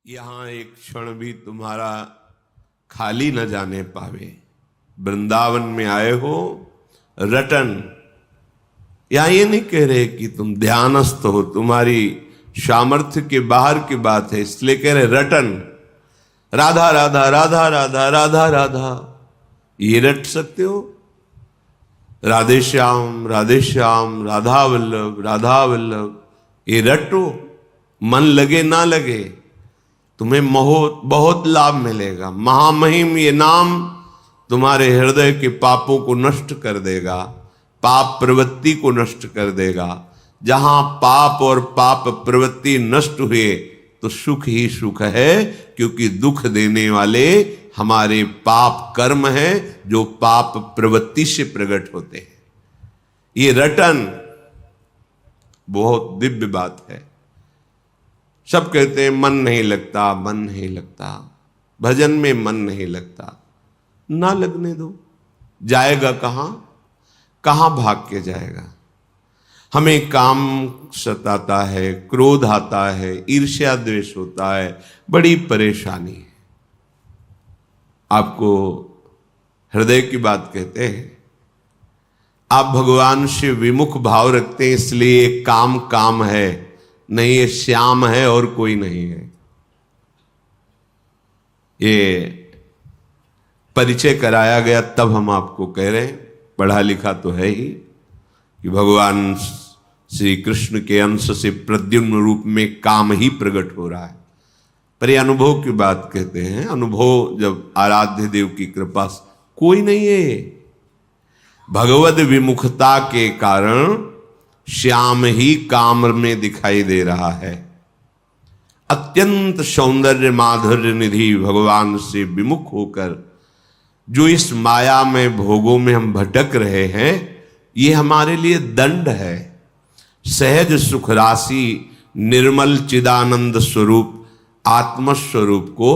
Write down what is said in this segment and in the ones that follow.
यहाँ एक क्षण भी तुम्हारा खाली न जाने पावे। वृंदावन में आए हो रटन। यहाँ ये नहीं कह रहे कि तुम ध्यानस्थ हो, तुम्हारी सामर्थ्य के बाहर की बात है, इसलिए कह रहे रटन। राधा राधा राधा राधा राधा राधा ये रट सकते हो। राधे श्याम राधा वल्लभ राधा वल्लभ ये रटो। मन लगे ना लगे तुम्हें बहुत लाभ मिलेगा। महामहिम ये नाम तुम्हारे हृदय के पापों को नष्ट कर देगा, पाप प्रवृत्ति को नष्ट कर देगा। जहां पाप और पाप प्रवृत्ति नष्ट हुए तो सुख ही सुख है, क्योंकि दुख देने वाले हमारे पाप कर्म हैं जो पाप प्रवृत्ति से प्रकट होते हैं। ये रटन बहुत दिव्य बात है। सब कहते हैं मन नहीं लगता, मन नहीं लगता, भजन में मन नहीं लगता। ना लगने दो, जाएगा कहां, कहां भाग के जाएगा। हमें काम सताता है, क्रोध आता है, ईर्ष्या द्वेष होता है, बड़ी परेशानी है। आपको हृदय की बात कहते हैं। आप भगवान से विमुख भाव रखते हैं, इसलिए काम काम है, नहीं ये श्याम है और कोई नहीं है। ये परिचय कराया गया तब हम आपको कह रहे हैं, पढ़ा लिखा तो है ही, कि भगवान श्री कृष्ण के अंश से प्रद्युम्न रूप में काम ही प्रकट हो रहा है। पर ये अनुभव की बात कहते हैं। अनुभव जब आराध्य देव की कृपा से कोई नहीं है, भगवद विमुखता के कारण श्याम ही काम में दिखाई दे रहा है। अत्यंत सौंदर्य माधुर्य निधि भगवान से विमुख होकर जो इस माया में भोगों में हम भटक रहे हैं, ये हमारे लिए दंड है। सहज सुख राशि निर्मल चिदानंद स्वरूप आत्मस्वरूप को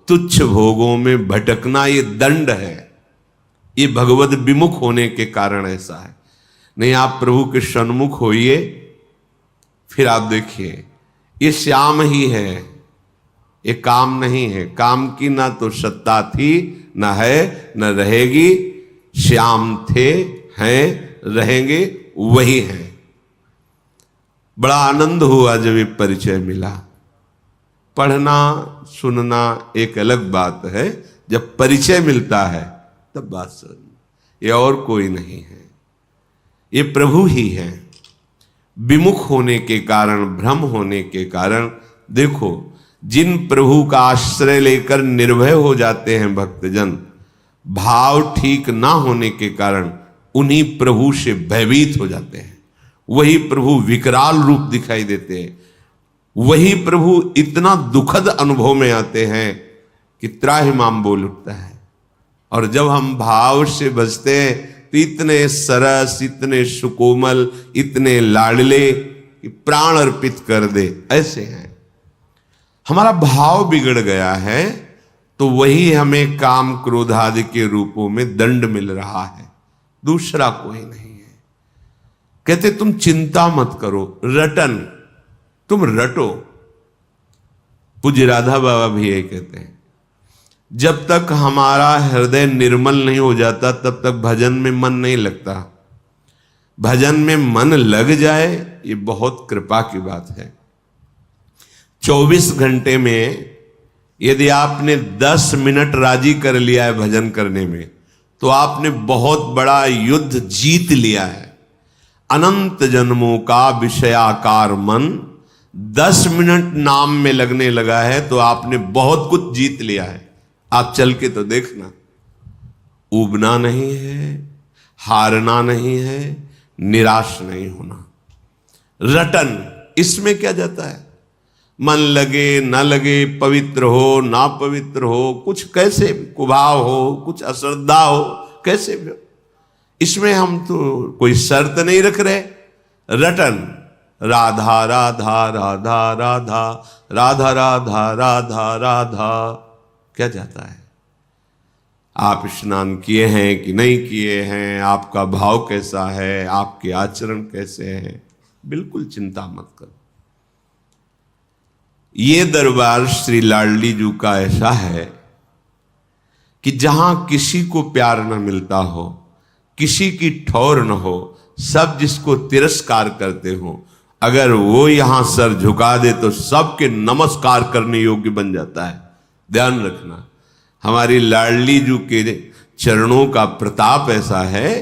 तुच्छ भोगों में भटकना ये दंड है। ये भगवद विमुख होने के कारण ऐसा है। नहीं, आप प्रभु के सन्मुख होइए, फिर आप देखिए ये श्याम ही है, ये काम नहीं है। काम की ना तो सत्ता थी, ना है, न रहेगी। श्याम थे, हैं, रहेंगे, वही हैं। बड़ा आनंद हुआ जब ये परिचय मिला। पढ़ना सुनना एक अलग बात है, जब परिचय मिलता है तब बात सुन। ये और कोई नहीं है, ये प्रभु ही है। विमुख होने के कारण, भ्रम होने के कारण, देखो जिन प्रभु का आश्रय लेकर निर्भय हो जाते हैं भक्तजन, भाव ठीक ना होने के कारण उन्हीं प्रभु से भयभीत हो जाते हैं। वही प्रभु विकराल रूप दिखाई देते हैं। वही प्रभु इतना दुखद अनुभव में आते हैं कि त्राहिमाम बोल उठता है। और जब हम भाव से बजते हैं तो इतने सरस, इतने सुकोमल, इतने लाडले कि प्राण अर्पित कर दे, ऐसे हैं। हमारा भाव बिगड़ गया है तो वही हमें काम क्रोध आदि के रूपों में दंड मिल रहा है, दूसरा कोई नहीं है। कहते तुम चिंता मत करो, रटन, तुम रटो। पूज्य राधा बाबा भी यही कहते हैं, जब तक हमारा हृदय निर्मल नहीं हो जाता तब तक भजन में मन नहीं लगता। भजन में मन लग जाए ये बहुत कृपा की बात है। 24 घंटे में यदि आपने 10 मिनट राजी कर लिया है भजन करने में, तो आपने बहुत बड़ा युद्ध जीत लिया है। अनंत जन्मों का विषयाकार मन 10 मिनट नाम में लगने लगा है तो आपने बहुत कुछ जीत लिया है। आप चल के तो देखना, ऊबना नहीं है, हारना नहीं है, निराश नहीं होना। रटन, इसमें क्या जाता है? मन लगे ना लगे, पवित्र हो ना पवित्र हो, कुछ कैसे कुभाव हो, कुछ अश्रद्धा हो, कैसे भी हो, इसमें हम तो कोई शर्त नहीं रख रहे। रटन, राधा राधा राधा राधा राधा राधा राधा राधा, क्या जाता है? आप स्नान किए हैं कि नहीं किए हैं, आपका भाव कैसा है, आपके आचरण कैसे हैं, बिल्कुल चिंता मत करो। ये दरबार श्री लाडली जू का ऐसा है कि जहां किसी को प्यार न मिलता हो, किसी की ठौर न हो, सब जिसको तिरस्कार करते हो, अगर वो यहां सर झुका दे तो सबके नमस्कार करने योग्य बन जाता है। ध्यान रखना, हमारी लाडली जू के चरणों का प्रताप ऐसा है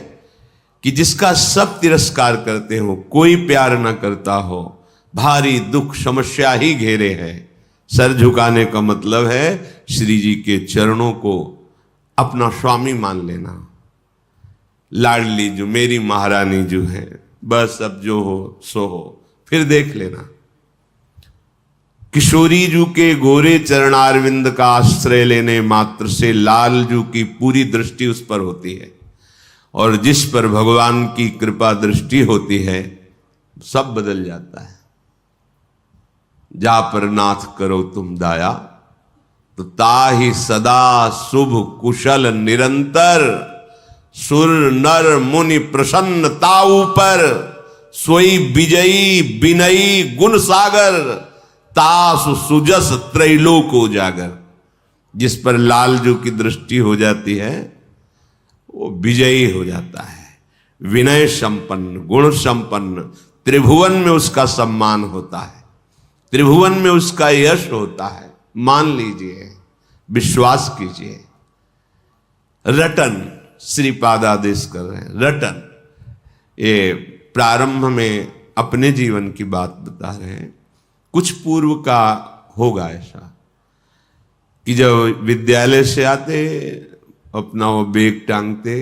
कि जिसका सब तिरस्कार करते हो, कोई प्यार न करता हो, भारी दुख समस्या ही घेरे है। सर झुकाने का मतलब है श्री जी के चरणों को अपना स्वामी मान लेना। लाडली जो मेरी महारानी जो है, बस अब जो हो सो हो, फिर देख लेना। किशोरी जू के गोरे चरणारविंद का आश्रय लेने मात्र से लाल जू की पूरी दृष्टि उस पर होती है, और जिस पर भगवान की कृपा दृष्टि होती है सब बदल जाता है। जा पर नाथ करो तुम दाया, तो ताहि सदा शुभ कुशल निरंतर, सुर नर मुनि प्रसन्न ताऊ पर, सोई विजयी बिनयी गुण सागर, तासु सुजस त्रैलोक उजागर। जिस पर लालजू की दृष्टि हो जाती है वो विजयी हो जाता है, विनय संपन्न, गुण संपन्न, त्रिभुवन में उसका सम्मान होता है, त्रिभुवन में उसका यश होता है। मान लीजिए, विश्वास कीजिए। रटन श्रीपाद आदेश कर रहे हैं, रटन। ये प्रारंभ में अपने जीवन की बात बता रहे हैं। कुछ पूर्व का होगा ऐसा कि जब विद्यालय से आते, अपना वो बैग टांगते,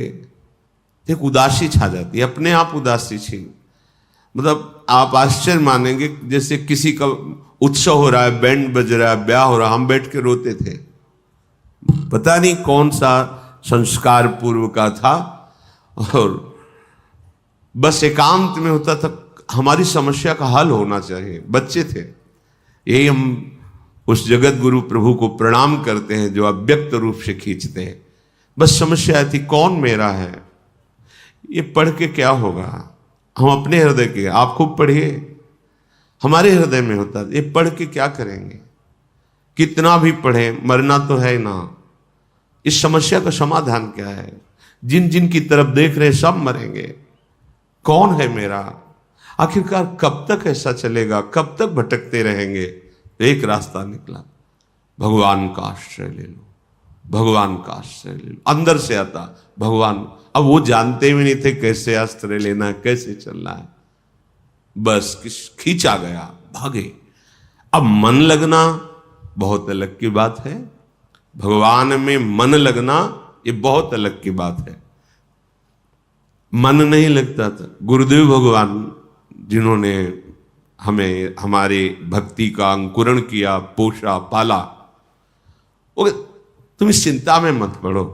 एक उदासी छा जाती है, अपने आप उदासी छीन, मतलब आप आश्चर्य मानेंगे, जैसे किसी का उत्सव हो रहा है, बैंड बज रहा है, ब्याह हो रहा है, हम बैठ के रोते थे। पता नहीं कौन सा संस्कार पूर्व का था, और बस एकांत में होता था, हमारी समस्या का हल होना चाहिए। बच्चे थे, यही हम उस जगत गुरु प्रभु को प्रणाम करते हैं जो अव्यक्त रूप से खींचते हैं। बस समस्या थी, कौन मेरा है, ये पढ़ के क्या होगा। हम अपने हृदय के, आप खूब पढ़िए, हमारे हृदय में होता है, ये पढ़ के क्या करेंगे, कितना भी पढ़े मरना तो है ना। इस समस्या का समाधान क्या है, जिन जिन की तरफ देख रहे सब मरेंगे, कौन है मेरा, आखिरकार कब तक ऐसा चलेगा, कब तक भटकते रहेंगे। तो एक रास्ता निकला, भगवान का आश्रय ले लो, भगवान का आश्रय ले लो। अंदर से आता भगवान। अब वो जानते भी नहीं थे कैसे आश्रय लेना है, कैसे चलना है, बस खींचा गया, भागे। अब मन लगना बहुत अलग की बात है, भगवान में मन लगना ये बहुत अलग की बात है। मन नहीं लगता था, गुरुदेव भगवान जिन्होंने हमें हमारे भक्ति का अंकुरण किया, पोषा, पाला, वो तुम इस चिंता में मत पड़ो,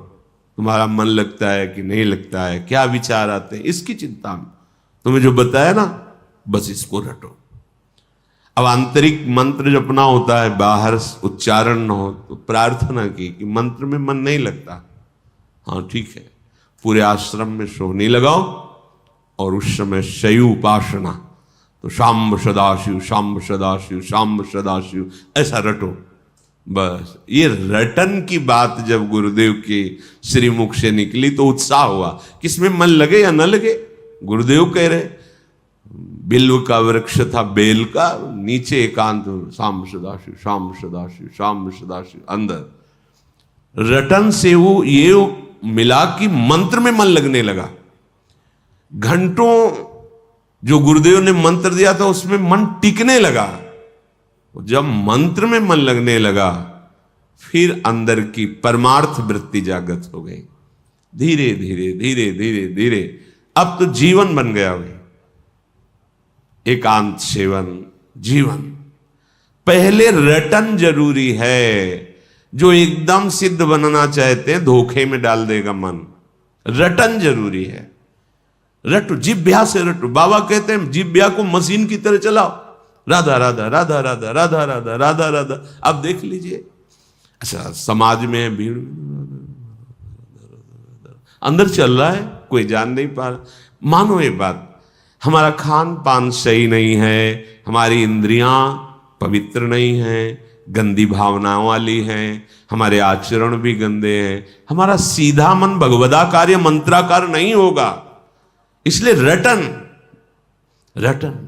तुम्हारा मन लगता है कि नहीं लगता है, क्या विचार आते हैं, इसकी चिंता में तुम्हें जो बताया ना, बस इसको रटो। अब आंतरिक मंत्र जपना होता है, बाहर उच्चारण न हो, तो प्रार्थना की कि मंत्र में मन नहीं लगता, हाँ ठीक है, पूरे आश्रम में सोहनी लगाओ, और उस समय शयु उपासना, तो शाम्ब सदाशिव, शाम्ब सदाशिव, शाम्ब सदाशिव, ऐसा रटो। बस ये रटन की बात जब गुरुदेव के श्रीमुख से निकली तो उत्साह हुआ, किसमें मन लगे या न लगे। गुरुदेव कह रहे, बिल्व का वृक्ष था बेल का, नीचे एकांत, शाम्ब सदाशिव, शाम्ब सदाशिव, शाम्ब सदाशिव, अंदर रटन से वो ये मिला कि मंत्र में मन लगने लगा। घंटों जो गुरुदेव ने मंत्र दिया था उसमें मन टिकने लगा। जब मंत्र में मन लगने लगा, फिर अंदर की परमार्थ वृत्ति जागृत हो गई। धीरे धीरे धीरे धीरे धीरे अब तो जीवन बन गया भाई, एकांत सेवन जीवन। पहले रटन जरूरी है, जो एकदम सिद्ध बनना चाहते हैं धोखे में डाल देगा मन। रटन जरूरी है, रटो, जिभ्या से रटो। बाबा कहते हैं जिभ्या को मशीन की तरह चलाओ, राधा राधा राधा राधा राधा राधा राधा राधा। अब देख लीजिए, अच्छा समाज में भीड़ अंदर चल रहा है, कोई जान नहीं पा रहा। मानो ये बात, हमारा खान पान सही नहीं है, हमारी इंद्रियां पवित्र नहीं हैं, गंदी भावनाओं वाली हैं, हमारे आचरण भी गंदे हैं, हमारा सीधा मन भगवदाकार या मंत्राकार नहीं होगा। इसलिए रटन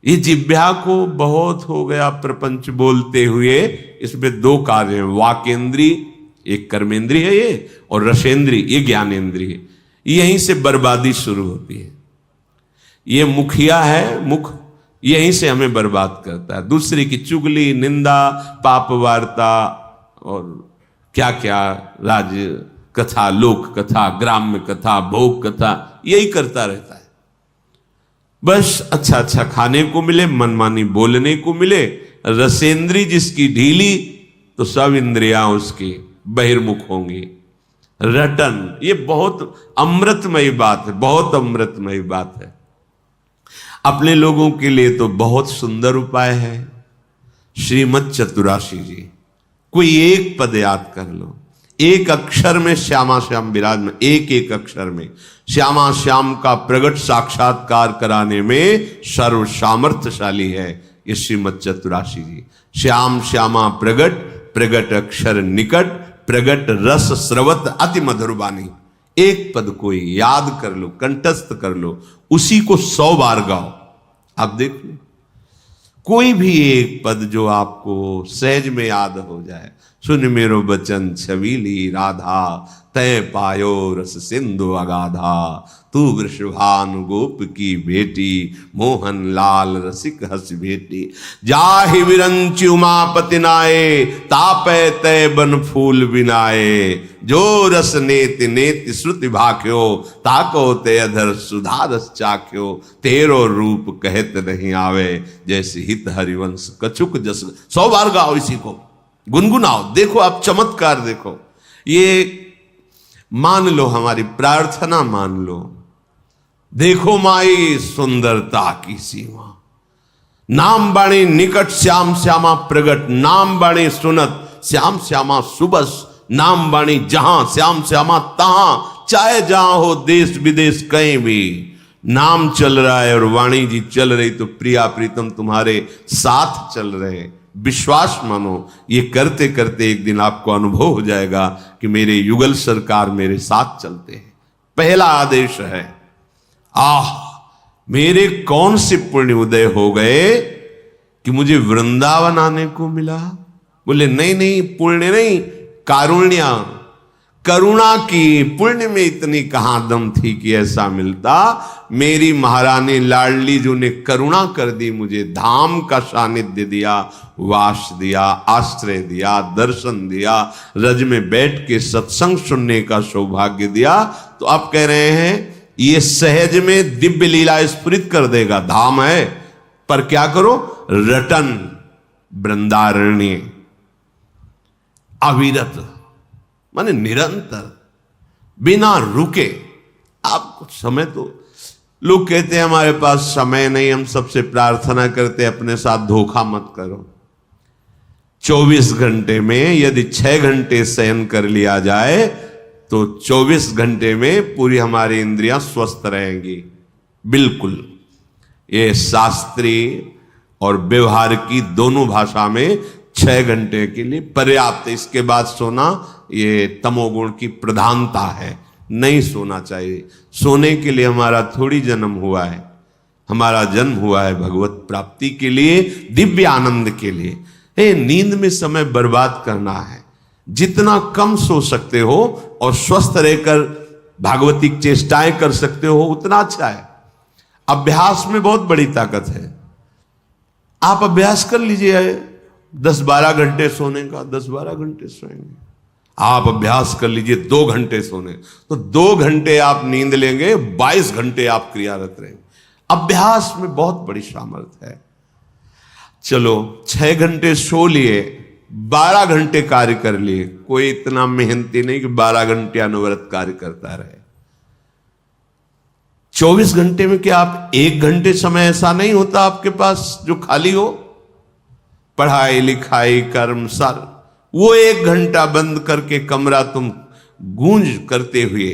ये जिह्वा को बहुत हो गया प्रपंच बोलते हुए। इसमें दो कार्य हैं, वाकेंद्री एक कर्मेंद्री है ये, और रसेंद्री ये ज्ञानेंद्री है। यहीं से बर्बादी शुरू होती है। ये मुखिया है, मुख यहीं से हमें बर्बाद करता है। दूसरे की चुगली, निंदा, पाप वार्ता और क्या क्या राज कथा, लोक कथा, ग्राम्य कथा, भोग कथा, यही करता रहता है। बस अच्छा अच्छा खाने को मिले, मनमानी बोलने को मिले। रसेंद्री जिसकी ढीली तो सब इंद्रियां उसकी बहिर्मुख होंगी। रटन ये बहुत अमृतमयी बात है, बहुत अमृतमयी बात है। अपने लोगों के लिए तो बहुत सुंदर उपाय है। श्रीमद चतुराशी जी, कोई एक पद याद कर लो, एक अक्षर में श्यामा श्याम विराजमान, एक एक अक्षर में श्यामा श्याम का प्रगट साक्षात्कार कराने में सर्व सामर्थ्यशाली है ये श्रीमद चतुराशी जी। श्याम श्यामा प्रगट, प्रगट अक्षर निकट, प्रगट रस स्रवत अति मधुर वाणी। एक पद कोई याद कर लो, कंठस्थ कर लो, उसी को 100 बार गाओ। आप देख लो कोई भी एक पद जो आपको सहज में याद हो जाए। सुन मेरो बचन छबीली राधा, तय पायो रस सिंधु अगाधा। तू वृषभानु गोप की बेटी, मोहन लाल रसिक हस बेटी। जाहि विरंचि उमापति नाये, तापै तय बन फूल बिनाए। जो रस नेति नेति श्रुति भाख्यो, ताको ते अधर सुधा रस चाख्यो। तेरो रूप कहत नहीं आवे, जैसे हित हरिवंश कछुक जस। 100 बार गाओ, इसी को गुनगुनाओ। देखो आप चमत्कार देखो। ये मान लो, हमारी प्रार्थना मान लो। देखो माई सुंदरता की सीमा, नाम बाणी निकट श्याम श्यामा प्रगट। नाम बाणी सुनत श्याम श्यामा सुबस, नाम बाणी जहां श्याम श्यामा तहां। चाहे जहां हो देश विदेश कहीं भी नाम चल रहा है और वाणी जी चल रही, तो प्रिया प्रीतम तुम्हारे साथ चल रहे हैं। विश्वास मानो, ये करते करते एक दिन आपको अनुभव हो जाएगा कि मेरे युगल सरकार मेरे साथ चलते हैं। पहला आदेश है, मेरे कौन से पुण्य उदय हो गए कि मुझे वृंदावन आने को मिला। बोले नहीं नहीं, पुण्य नहीं, कारुण्य, करुणा की। पुण्य में इतनी कहां दम थी कि ऐसा मिलता। मेरी महारानी लाडली जो ने करुणा कर दी, मुझे धाम का सानिध्य दिया, वास दिया, आश्रय दिया, दर्शन दिया, रज में बैठ के सत्संग सुनने का सौभाग्य दिया। तो आप कह रहे हैं ये सहज में दिव्य लीला स्फुरित कर देगा। धाम है, पर क्या करो, रटन वृंदारण्य, अविरत माने निरंतर, बिना रुके। आप कुछ समय तो लोग कहते हैं हमारे पास समय नहीं, हम सबसे प्रार्थना करते अपने साथ धोखा मत करो। 24 घंटे में यदि 6 घंटे शयन कर लिया जाए तो 24 घंटे में पूरी हमारी इंद्रियां स्वस्थ रहेंगी। बिल्कुल, ये शास्त्रीय और व्यवहार की दोनों भाषा में 6 घंटे के लिए पर्याप्त। इसके बाद सोना ये तमोगुण की प्रधानता है, नहीं सोना चाहिए। सोने के लिए हमारा थोड़ी जन्म हुआ है, हमारा जन्म हुआ है भगवत प्राप्ति के लिए, दिव्य आनंद के लिए। नींद में समय बर्बाद करना है। जितना कम सो सकते हो और स्वस्थ रहकर भागवतिक चेष्टाएं कर सकते हो उतना अच्छा है। अभ्यास में बहुत बड़ी ताकत है। आप अभ्यास कर लीजिए 10-12 घंटे सोने का, 10-12 घंटे सोएंगे। आप अभ्यास कर लीजिए 2 घंटे सोने, तो 2 घंटे आप नींद लेंगे, 22 घंटे आप क्रियारत रहेंगे। अभ्यास में बहुत बड़ी सामर्थ्य है। चलो 6 घंटे सो लिए, 12 घंटे कार्य कर लिए। कोई इतना मेहनती नहीं कि 12 घंटे अनवरत कार्य करता रहे। 24 घंटे में क्या आप 1 घंटे समय ऐसा नहीं होता आपके पास जो खाली हो? पढ़ाई लिखाई कर्म सर, वो 1 घंटा बंद करके कमरा तुम गूंज करते हुए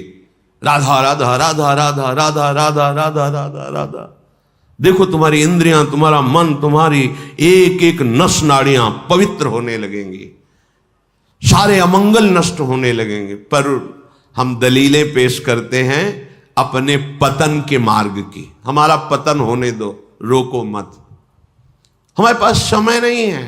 राधा राधा राधा राधा राधा राधा राधा राधा राधा देखो तुम्हारी इंद्रियां, तुम्हारा मन, तुम्हारी एक एक नस नाड़ियां पवित्र होने लगेंगी, सारे अमंगल नष्ट होने लगेंगे। पर हम दलीलें पेश करते हैं अपने पतन के मार्ग की। हमारा पतन होने दो, रोको मत। हमारे पास समय नहीं है।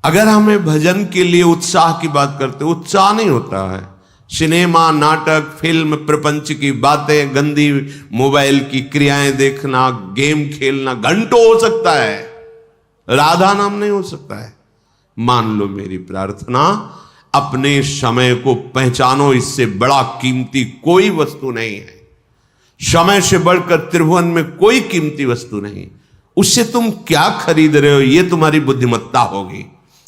अगर हमें भजन के लिए उत्साह की बात करते, उत्साह नहीं होता है। सिनेमा, नाटक, फिल्म, प्रपंच की बातें, गंदी मोबाइल की क्रियाएं देखना, गेम खेलना घंटों हो सकता है, राधा नाम नहीं हो सकता है। मान लो मेरी प्रार्थना, अपने समय को पहचानो, इससे बड़ा कीमती कोई वस्तु नहीं है। समय से बढ़कर त्रिभुवन में कोई कीमती वस्तु नहीं। उससे तुम क्या खरीद रहे हो, यह तुम्हारी बुद्धिमत्ता होगी।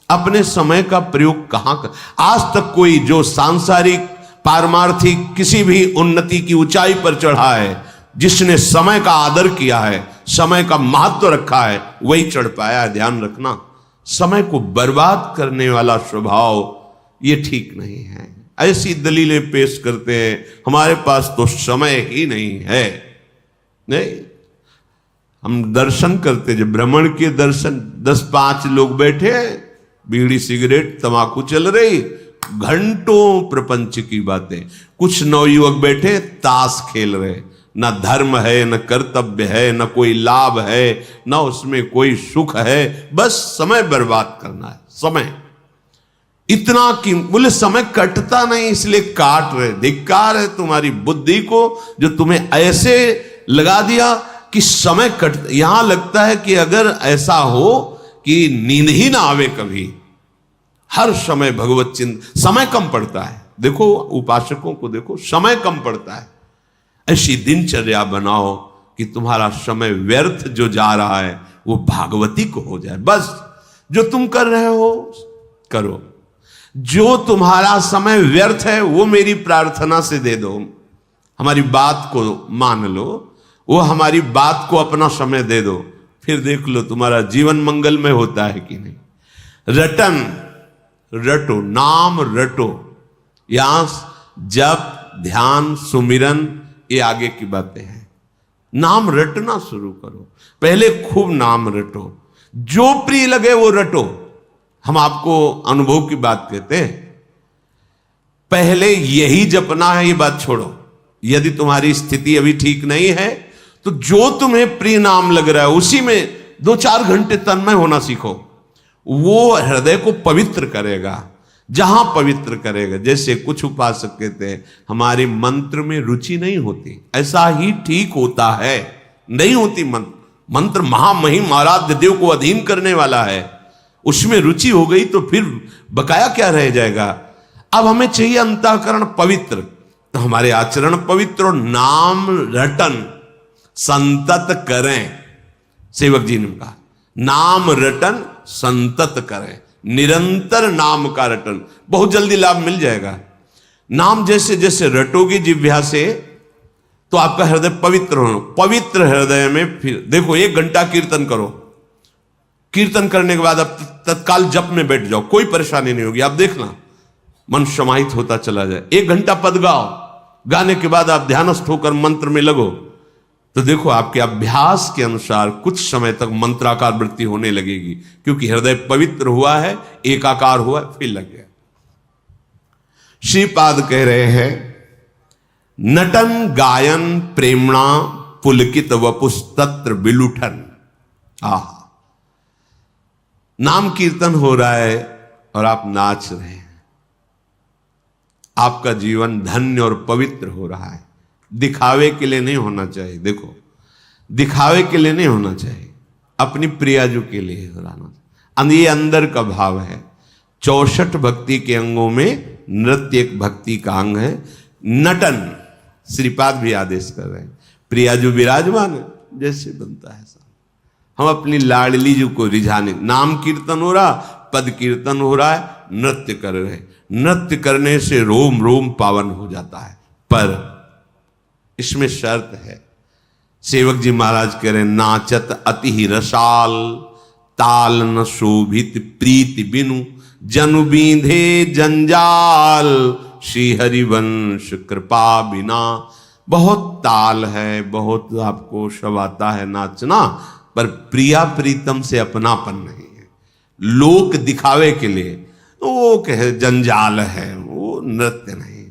अपने समय का प्रयोग कहां कर, आज तक कोई जो सांसारिक पारमार्थिक किसी भी उन्नति की ऊंचाई पर चढ़ा है, जिसने समय का आदर किया है, समय का महत्व रखा है, वही चढ़ पाया है। ध्यान रखना, समय को बर्बाद करने वाला स्वभाव ये ठीक नहीं है। ऐसी दलीलें पेश करते हैं, हमारे पास तो समय ही नहीं है। नहीं, हम दर्शन करते, जब भ्रमण के दर्शन, 10-5 लोग बैठे, बीड़ी सिगरेट तंबाकू चल रही, घंटों प्रपंच की बातें। कुछ नवयुवक बैठे ताश खेल रहे, ना धर्म है, न कर्तव्य है, न कोई लाभ है, न उसमें कोई सुख है, बस समय बर्बाद करना है। समय इतना कि बोले समय कटता नहीं, इसलिए काट रहे। धिक्कार है तुम्हारी बुद्धि को जो तुम्हें ऐसे लगा दिया कि समय कट। यहां लगता है कि अगर ऐसा हो कि नींद ही ना आवे कभी, हर समय भगवत चिंतन, समय कम पड़ता है। देखो उपासकों को देखो, समय कम पड़ता है। ऐसी दिनचर्या बनाओ कि तुम्हारा समय व्यर्थ जो जा रहा है वो भागवती को हो जाए। बस जो तुम कर रहे हो करो, जो तुम्हारा समय व्यर्थ है वो मेरी प्रार्थना से दे दो। हमारी बात को मान लो, वो हमारी बात को अपना समय दे दो, फिर देख लो तुम्हारा जीवन मंगलमय होता है कि नहीं। रटन रटो, नाम रटो। यहां जप, ध्यान, सुमिरन, ये आगे की बातें हैं। नाम रटना शुरू करो, पहले खूब नाम रटो, जो प्रिय लगे वो रटो। हम आपको अनुभव की बात कहते हैं, पहले यही जपना है, ये बात छोड़ो। यदि तुम्हारी स्थिति अभी ठीक नहीं है तो जो तुम्हें प्रिय नाम लग रहा है उसी में 2-4 घंटे तन्मय होना सीखो। वो हृदय को पवित्र करेगा। जहां पवित्र करेगा, जैसे कुछ उपासक कहते हैं हमारे मंत्र में रुचि नहीं होती, ऐसा ही ठीक होता है, नहीं होती। मंत्र महामहिम आराध्य देव को अधीन करने वाला है, उसमें रुचि हो गई तो फिर बकाया क्या रह जाएगा। अब हमें चाहिए अंतःकरण पवित्र, तो हमारे आचरण पवित्र और नाम रटन संतत करें। सेवक जी ने कहा नाम रटन संतत करें, निरंतर नाम का रटन, बहुत जल्दी लाभ मिल जाएगा। नाम जैसे जैसे रटोगे जिह्वा से तो आपका हृदय पवित्र हो। पवित्र हृदय में फिर देखो 1 घंटा कीर्तन करो, कीर्तन करने के बाद अब तत्काल जप में बैठ जाओ, कोई परेशानी नहीं होगी। आप देखना मन समाहित होता चला जाए। 1 घंटा पद गाओ, गाने के बाद आप ध्यानस्थ होकर मंत्र में लगो, तो देखो आपके अभ्यास के अनुसार कुछ समय तक मंत्राकार वृत्ति होने लगेगी, क्योंकि हृदय पवित्र हुआ है, एकाकार हुआ है, फिर लग गया। श्रीपाद कह रहे हैं नटन गायन प्रेमणा पुलकित वपुस्तत्र विलुठन। नाम कीर्तन हो रहा है और आप नाच रहे हैं, आपका जीवन धन्य और पवित्र हो रहा है। दिखावे के लिए नहीं होना चाहिए। देखो दिखावे के लिए नहीं होना चाहिए, अपनी प्रियाजू के लिए होना चाहिए। ये अंदर का भाव है। 64 भक्ति के अंगों में नृत्य एक भक्ति का अंग है। नटन श्रीपाद भी आदेश कर रहे हैं, प्रियाजू विराजमान है, जैसे बनता है हम अपनी लाडली जू को रिझाने। नाम कीर्तन हो रहा, पद कीर्तन हो रहा है, नृत्य कर रहे हैं। नृत्य करने से रोम रोम पावन हो जाता है, पर इसमें शर्त है। सेवक जी महाराज कह रहे नाचत अति ही रसाल, ताल न शोभित प्रीति बिनु, जनु बींधे जंजाल, श्री हरिवंश कृपा बिना। बहुत ताल है, बहुत आपको सब आता है नाचना, पर प्रिया प्रीतम से अपनापन नहीं है। लोक दिखावे के लिए वो कहे जंजाल है, वो नृत्य नहीं,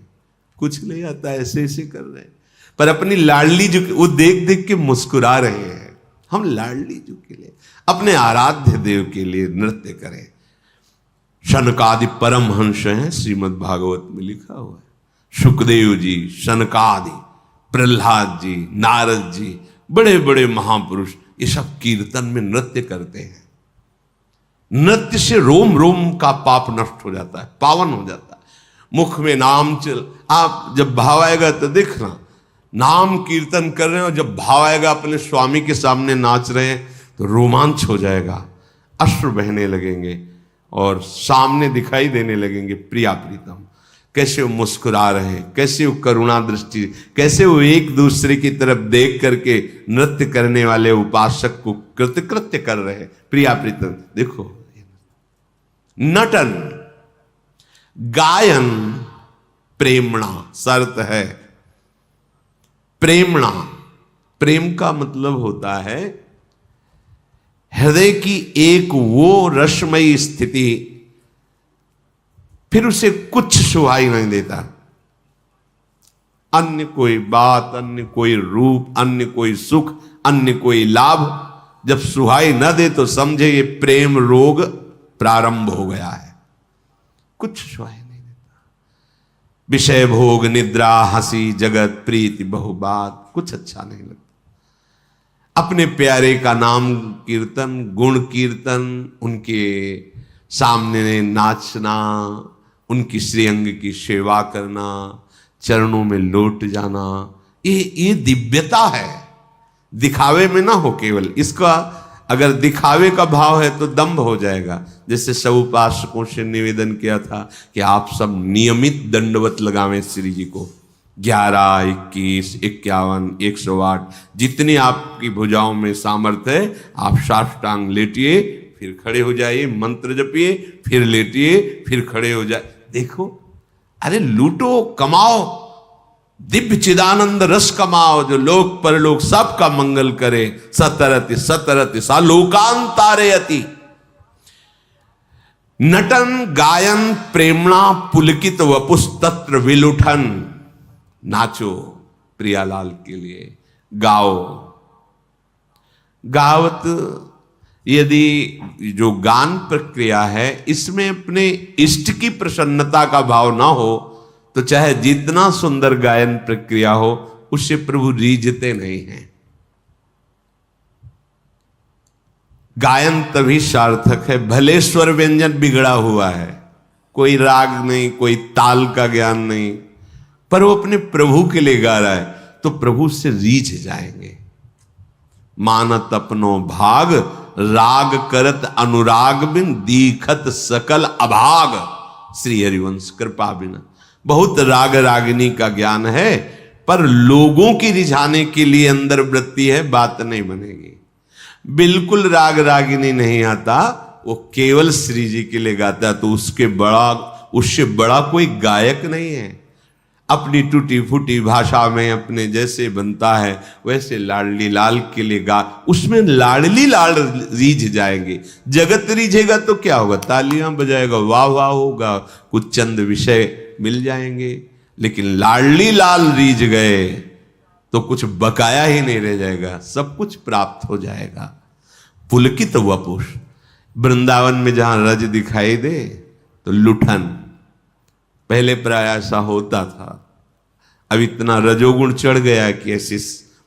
कुछ नहीं आता, ऐसे ऐसे कर रहे हैं। पर अपनी लाडली जो वो देख देख के मुस्कुरा रहे हैं। हम लाडली जो के लिए, अपने आराध्य देव के लिए नृत्य करें। शनकादि परमहंस हैं, श्रीमद् भागवत में लिखा हुआ है। सुखदेव जी, शनकादि, प्रहलाद जी, नारद जी, बड़े बड़े महापुरुष, ये सब कीर्तन में नृत्य करते हैं। नृत्य से रोम रोम का पाप नष्ट हो जाता है, पावन हो जाता है। मुख में नाम चल, आप जब भाव आएगा तो देखना, नाम कीर्तन कर रहे हो, जब भाव आएगा अपने स्वामी के सामने नाच रहे हैं तो रोमांच हो जाएगा, अश्रु बहने लगेंगे और सामने दिखाई देने लगेंगे प्रिया प्रीतम। कैसे वो मुस्कुरा रहे हैं, कैसे वो करुणा दृष्टि, कैसे वो एक दूसरे की तरफ देख करके नृत्य करने वाले उपासक को कृतकृत्य कर रहे हैं। प्रिया प्रीतम देखो, नटन, गायन, प्रेमणा, शर्त है प्रेमणा। प्रेम का मतलब होता है हृदय की एक वो रसमयी स्थिति, फिर उसे कुछ सुहाई नहीं देता। अन्य कोई बात, अन्य कोई रूप, अन्य कोई सुख, अन्य कोई लाभ जब सुहाई न दे तो समझे ये प्रेम रोग प्रारंभ हो गया है। कुछ सुहाई नहीं देता। विषय भोग, निद्रा, हंसी, जगत, प्रीति, बहुबात, कुछ अच्छा नहीं लगता। अपने प्यारे का नाम कीर्तन, गुण कीर्तन, उनके सामने नाचना, उनकी श्रीअंग की सेवा करना, चरणों में लौट जाना, ये दिव्यता है। दिखावे में ना हो केवल, इसका अगर दिखावे का भाव है तो दंभ हो जाएगा। जैसे सब उपासकों से निवेदन किया था कि आप सब नियमित दंडवत लगावें श्री जी को। 11, 21, 51, 108 जितनी आपकी भुजाओं में सामर्थ्य है, आप साष्टांग लेटिए, फिर खड़े हो जाइए, मंत्र जपिए, फिर लेटिए, फिर खड़े हो जाए। देखो, अरे लूटो, कमाओ, दिव्य चिदानंद रस कमाओ, जो लोक परलोक सबका मंगल करे। सतरति सतरति सा लोकांतारयति। नटन, गायन, प्रेमणा, पुलकित वपुस्तत्र विलुठन। नाचो प्रियालाल के लिए, गाओ। गावत, यदि जो गान प्रक्रिया है इसमें अपने इष्ट की प्रसन्नता का भाव ना हो तो चाहे जितना सुंदर गायन प्रक्रिया हो, उससे प्रभु रीझते नहीं हैं। गायन तभी सार्थक है भले स्वर व्यंजन बिगड़ा हुआ है, कोई राग नहीं, कोई ताल का ज्ञान नहीं, पर वो अपने प्रभु के लिए गा रहा है तो प्रभु से रीझ जाएंगे। मानत अपनो भाग, राग करत अनुराग बिन, दीखत सकल अभाग। श्री हरिवंश कृपा बिना। बहुत राग रागिनी का ज्ञान है, पर लोगों की रिझाने के लिए अंदर वृत्ति है, बात नहीं बनेगी। बिल्कुल राग रागिनी नहीं आता, वो केवल श्री जी के लिए गाता है, तो उससे बड़ा कोई गायक नहीं है। अपनी टूटी फूटी भाषा में अपने जैसे बनता है वैसे लाडली लाल के लिए गा, उसमें लाडली लाल रीझ जाएंगे। जगत रीझेगा तो क्या होगा, तालियां बजाएगा, वाह वाह होगा, कुछ चंद विषय मिल जाएंगे। लेकिन लाडली लाल रीझ गए तो कुछ बकाया ही नहीं रह जाएगा, सब कुछ प्राप्त हो जाएगा। पुलकित वपुष, वृंदावन में जहां रज दिखाई दे तो लुठन। पहले प्राय ऐसा होता था, अब इतना रजोगुण चढ़ गया कि ऐसी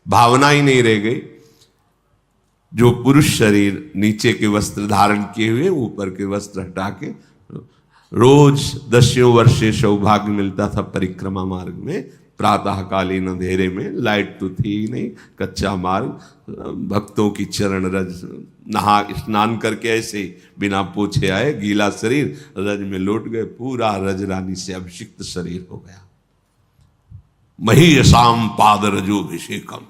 भावना ही नहीं रह गई। जो पुरुष शरीर नीचे के वस्त्र धारण किए हुए, ऊपर के वस्त्र हटा के, रोज 10 वर्षे सौभाग्य मिलता था परिक्रमा मार्ग में, प्रातःकालीन अंधेरे में, लाइट तो थी ही नहीं, कच्चा मार्ग, भक्तों की चरण रज, नहा स्नान करके ऐसे बिना पोछे आए, गीला शरीर रज में लौट गए, पूरा रज रानी से अभिषिक्त शरीर हो गया। महीयसाम पाद रजोभिषेकम,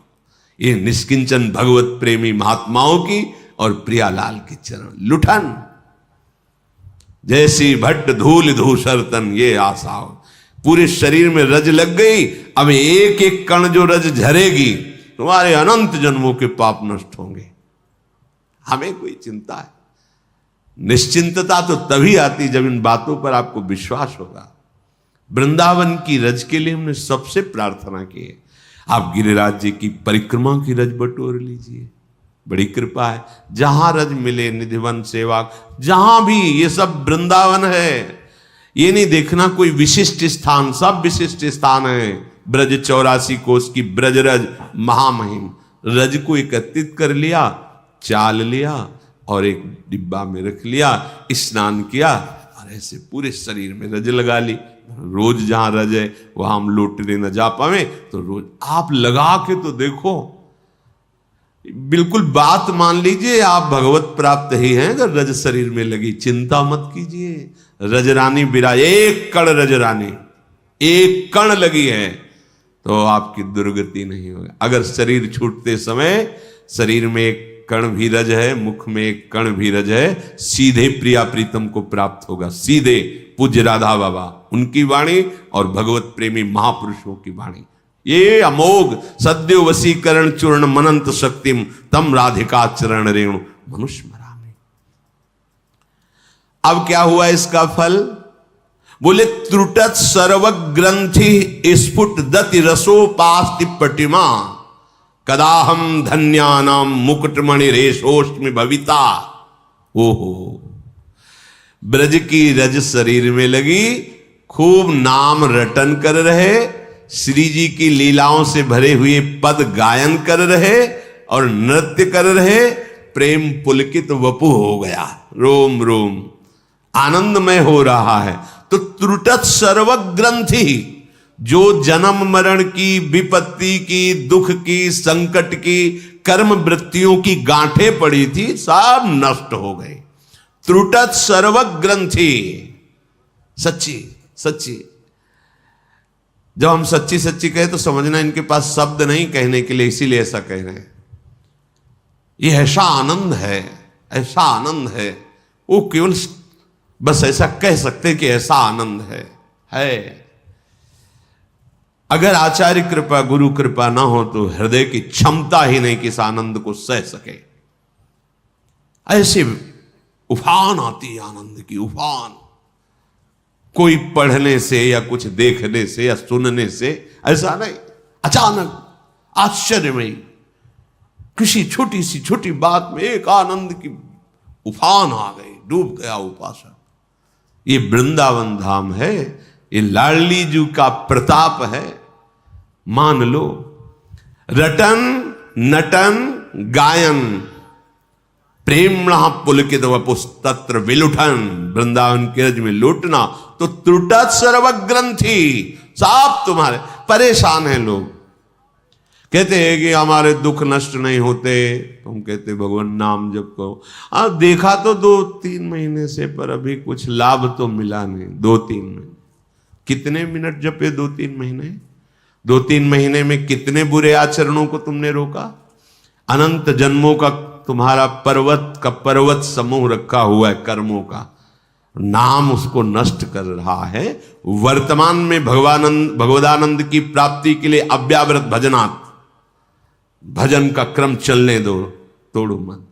ये निष्किंचन भगवत प्रेमी महात्माओं की और प्रियालाल की चरण। लुठन, जैसी भट्ट धूल धूसर तन ये आसाओ, पूरे शरीर में रज लग गई, अब एक एक कण जो रज झरेगी, तुम्हारे अनंत जन्मों के पाप नष्ट होंगे। हमें कोई चिंता है? निश्चिंतता तो तभी आती जब इन बातों पर आपको विश्वास होगा। वृंदावन की रज के लिए हमने सबसे प्रार्थना की है, आप गिरिराज जी की परिक्रमा की रज बटोर लीजिए, बड़ी कृपा है। जहां रज मिले, निधिवन सेवा, जहां भी, ये सब वृंदावन है। ये नहीं देखना कोई विशिष्ट स्थान, सब विशिष्ट स्थान है। ब्रज 84 कोस की ब्रज रज महामहिम, रज को एकत्रित कर लिया, चाल लिया और एक डिब्बा में रख लिया, स्नान किया और ऐसे पूरे शरीर में रज लगा ली। रोज जहां रज है वहां हम लौटने न जा पावे, तो रोज आप लगा के तो देखो, बिल्कुल बात मान लीजिए आप भगवत प्राप्त ही हैं अगर रज शरीर में लगी। चिंता मत कीजिए, रजरानी विराज, एक कण रजरानी, एक कण लगी है तो आपकी दुर्गति नहीं होगी। अगर शरीर छूटते समय शरीर में एक कण भी रज है, मुख में एक कण भी रज है, सीधे प्रिया प्रीतम को प्राप्त होगा। सीधे पूज्य राधा बाबा, उनकी वाणी और भगवत प्रेमी महापुरुषों की वाणी, ये अमोघ सद्यो वशीकरण चूर्ण मनंत शक्तिम तम राधिका चरण रेणु मनुष्य मरामी। अब क्या हुआ इसका फल? बोले त्रुटत सर्व ग्रंथि स्फुट दति रसोपास्ति पटिमा कदाहम धन्यानाम मुकुटमणि रेशोष्टमि भविता। ओहो, ब्रज की रज शरीर में लगी, खूब नाम रटन कर रहे, श्री जी की लीलाओं से भरे हुए पद गायन कर रहे और नृत्य कर रहे, प्रेम पुलकित वपु हो गया, रोम रोम आनंदमय हो रहा है। तो त्रुटत सर्व ग्रंथि, जो जन्म मरण की, विपत्ति की, दुख की, संकट की, कर्म वृत्तियों की गांठें पड़ी थी, सब नष्ट हो गए। त्रुटत सर्व ग्रंथि, सच्ची सच्ची। जब हम सच्ची सच्ची कहे तो समझना इनके पास शब्द नहीं कहने के लिए, इसीलिए ऐसा कह रहे हैं। ये ऐसा आनंद है, ऐसा आनंद है, वो केवल बस ऐसा कह सकते कि ऐसा आनंद है। अगर आचार्य कृपा, गुरु कृपा ना हो तो हृदय की क्षमता ही नहीं कि इस आनंद को सह सके। ऐसे उफान आती है आनंद की, उफान। कोई पढ़ने से या कुछ देखने से या सुनने से ऐसा नहीं, अचानक आश्चर्यमयी किसी छोटी सी छोटी बात में एक आनंद की उफान आ गई, डूब गया उपासक। ये वृंदावन धाम है, ये लाडली जी का प्रताप है। मान लो, रटन नटन गायन प्रेम पुलकित वपुस तत्र विलुठन, वृंदावन के रज में लूटना। तो त्रुटत सर्व ग्रंथि, सब तुम्हारे परेशान हैं लोग। कहते हैं कि हमारे दुख नष्ट नहीं होते, तुम कहते भगवान नाम जप करो। अब देखा तो 2-3 महीने से, पर अभी कुछ लाभ तो मिला नहीं। 2-3 महीने, कितने मिनट जपे 2-3 महीने? 2-3 महीने में कितने बुरे आचरणों को तुमने रोका? अनंत जन्मों का तुम्हारा पर्वत का पर्वत समूह रखा हुआ है कर्मों का, नाम उसको नष्ट कर रहा है। वर्तमान में भगवदानंद की प्राप्ति के लिए अव्यावृत भजनात्, भजन का क्रम चलने दो, तोड़ो मत।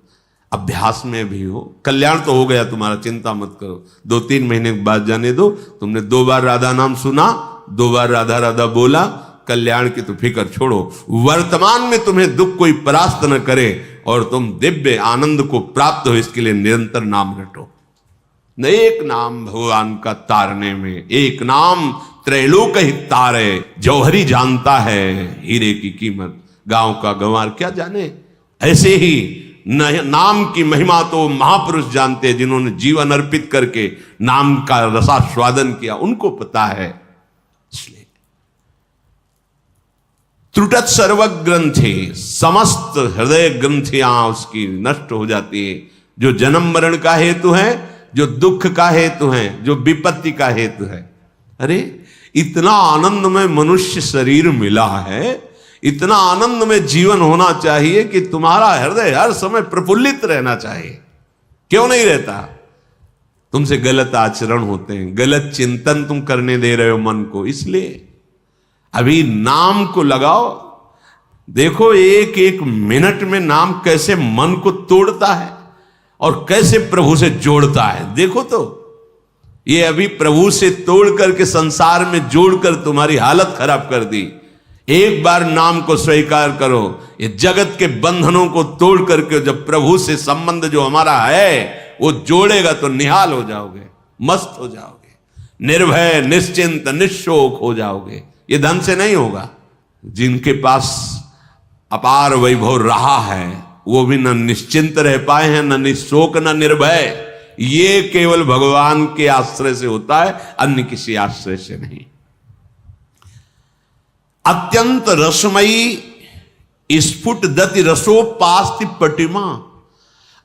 अभ्यास में भी हो, कल्याण तो हो गया तुम्हारा, चिंता मत करो। 2-3 महीने के बाद जाने दो। तुमने 2 बार राधा नाम सुना, 2 बार राधा राधा बोला, कल्याण की तो फिक्र छोड़ो। वर्तमान में तुम्हें दुख कोई परास्त न करे और तुम दिव्य आनंद को प्राप्त हो, इसके लिए निरंतर नाम रटो। न एक नाम भगवान का तारने में, एक नाम त्रैलोक ही तारे। जौहरी जानता है हीरे की कीमत, गांव का गंवार क्या जाने। ऐसे ही नाम की महिमा तो महापुरुष जानते हैं, जिन्होंने जीवन अर्पित करके नाम का रसास्वादन किया, उनको पता है। इसलिए त्रुटत सर्व ग्रंथि, समस्त हृदय ग्रंथियां उसकी नष्ट हो जाती है। जो जन्म मरण का हेतु है, जो दुख का हेतु है, जो विपत्ति का हेतु है। अरे इतना आनंद में मनुष्य शरीर मिला है, इतना आनंद में जीवन होना चाहिए कि तुम्हारा हृदय हर समय प्रफुल्लित रहना चाहिए। क्यों नहीं रहता? तुमसे गलत आचरण होते हैं, गलत चिंतन तुम करने दे रहे हो मन को। इसलिए अभी नाम को लगाओ। देखो एक एक मिनट में नाम कैसे मन को तोड़ता है और कैसे प्रभु से जोड़ता है। देखो तो ये अभी प्रभु से तोड़ करके संसार में जोड़कर तुम्हारी हालत खराब कर दी। एक बार नाम को स्वीकार करो, ये जगत के बंधनों को तोड़ करके जब प्रभु से संबंध जो हमारा है वो जोड़ेगा तो निहाल हो जाओगे, मस्त हो जाओगे, निर्भय निश्चिंत निशोक हो जाओगे। ये धन से नहीं होगा। जिनके पास अपार वैभव रहा है वो भी न निश्चिंत रह पाए हैं, न निशोक न निर्भय। ये केवल भगवान के आश्रय से होता है, अन्य किसी आश्रय से नहीं। अत्यंत रसमयी स्फुट दति रसोपास्ति पटिमा।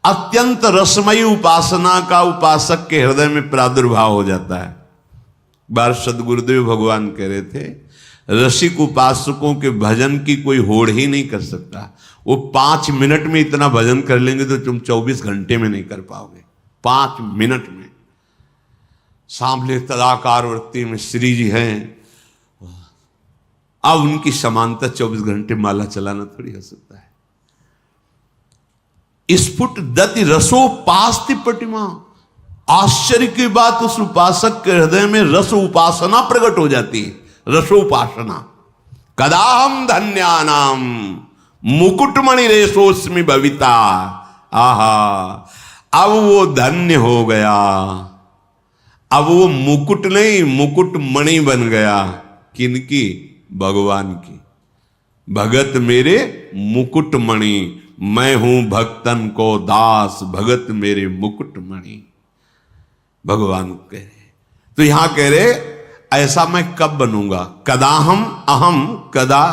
अत्यंत रसमयी उपासना का उपासक के हृदय में प्रादुर्भाव हो जाता है। बार सदगुरुदेव भगवान कह रहे थे, रसिक उपासकों के भजन की कोई होड़ ही नहीं कर सकता। वो 5 मिनट में इतना भजन कर लेंगे तो तुम 24 घंटे में नहीं कर पाओगे। 5 मिनट में। सांभले तदाकार वृत्ति में श्री जी हैं, अब उनकी समानता 24 घंटे माला चलाना थोड़ी हो सकता है। स्फुट दति रसोपास्ति पटिमा। आश्चर्य की बात, उस उपासक के हृदय में रस उपासना प्रकट हो जाती है। रसोपासना। कदाहम धन्यानाम मुकुटमणि रेशोस्मि भविता। आहा, अब वो धन्य हो गया, अब वो मुकुट नहीं मुकुट मणि बन गया। किनकी? भगवान की। भगत मेरे मुकुट मणि, मैं हूं भक्तन को दास, भगत मेरे मुकुट मणि। भगवान कह रहे, तो यहां कह रहे ऐसा मैं कब बनूंगा? कदाहम अहम कदा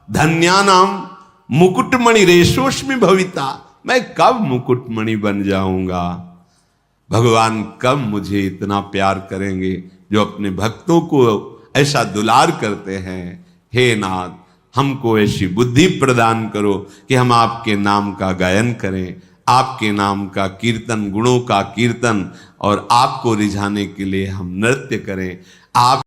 धन्यानाम मुकुटमणि रेशोस्मि भविता। मैं कब मुकुटमणि बन जाऊंगा? भगवान कब मुझे इतना प्यार करेंगे जो अपने भक्तों को ऐसा दुलार करते हैं। हे नाथ, हमको ऐसी बुद्धि प्रदान करो कि हम आपके नाम का गायन करें, आपके नाम का कीर्तन, गुणों का कीर्तन, और आपको रिझाने के लिए हम नृत्य करें। आप